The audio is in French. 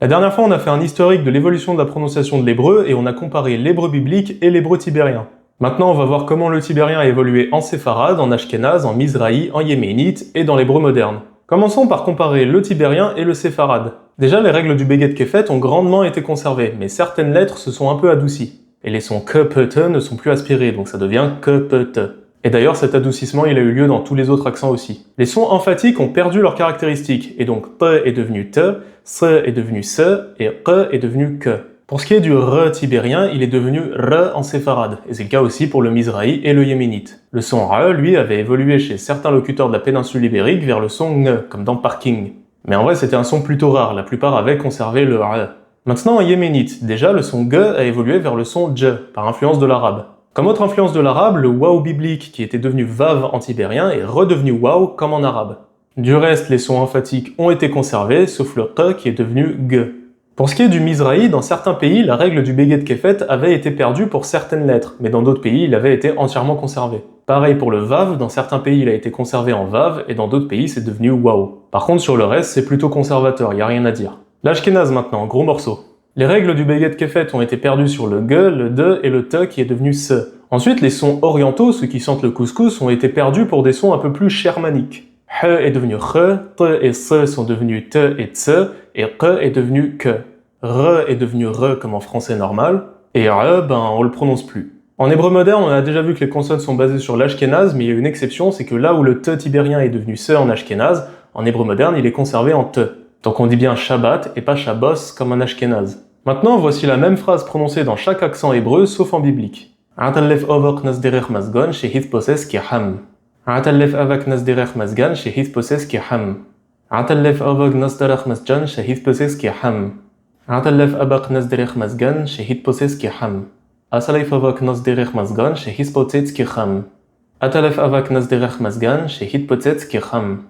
La dernière fois, on a fait un historique de l'évolution de la prononciation de l'hébreu et on a comparé l'hébreu biblique et l'hébreu tibérien. Maintenant, on va voir comment le tibérien a évolué en séfarade, en ashkénaze, en mizrahi, en yéménite et dans l'hébreu moderne. Commençons par comparer le tibérien et le séfarade. Déjà, les règles du Beged Kefet ont grandement été conservées, mais certaines lettres se sont un peu adoucies. Et les sons ke, pe, te ne sont plus aspirés, donc ça devient ke, pe, te. Et d'ailleurs, cet adoucissement, il a eu lieu dans tous les autres accents aussi. Les sons emphatiques ont perdu leurs caractéristiques, et donc p est devenu te, se est devenu se, et q est devenu que. Pour ce qui est du re tibérien, il est devenu re en séfarade, et c'est le cas aussi pour le mizrahi et le yéménite. Le son re, lui, avait évolué chez certains locuteurs de la péninsule ibérique vers le son ng, comme dans parking. Mais en vrai, c'était un son plutôt rare, la plupart avaient conservé le re. Maintenant, en yéménite, déjà, le son g a évolué vers le son dj, par influence de l'arabe. Comme autre influence de l'arabe, le waw biblique, qui était devenu vav en tibérien, est redevenu waw comme en arabe. Du reste, les sons emphatiques ont été conservés, sauf le q qui est devenu g. Pour ce qui est du mizrahi, dans certains pays, la règle du Beged Kefet avait été perdue pour certaines lettres, mais dans d'autres pays, il avait été entièrement conservé. Pareil pour le vav, dans certains pays, il a été conservé en vav, et dans d'autres pays, c'est devenu waw. Par contre, sur le reste, c'est plutôt conservateur, y a rien à dire. L'ashkénaze maintenant, gros morceau. Les règles du Beged Kefet ont été perdues sur le g, le de et le te qui est devenu se. Ensuite, les sons orientaux, ceux qui sentent le couscous, ont été perdus pour des sons un peu plus shermaniques. H est devenu re, te et se sont devenus te et tse, et q est devenu que. Re est devenu re comme en français normal, et re, on le prononce plus. En hébreu moderne, on a déjà vu que les consonnes sont basées sur l'ashkénaze, mais il y a une exception, c'est que là où le te tibérien est devenu se en ashkénaze, en hébreu moderne, il est conservé en te. Donc on dit bien Shabbat et pas Shabbos comme en ashkénaze. Maintenant, voici la même phrase prononcée dans chaque accent hébreu, sauf en biblique. Atallef ovok nasderech mazgon shehith poses kiham. Atallef avak nasderech mazgan shehith poses kiham. Atallef ovok nasderech mazgan shehith poses kiham. Atallef abak nasderech mazgan shehith poses kiham. Asalef avak nasderech mazgan shehith poses kiham. Atallef avak nasderech mazgan shehith poses kiham.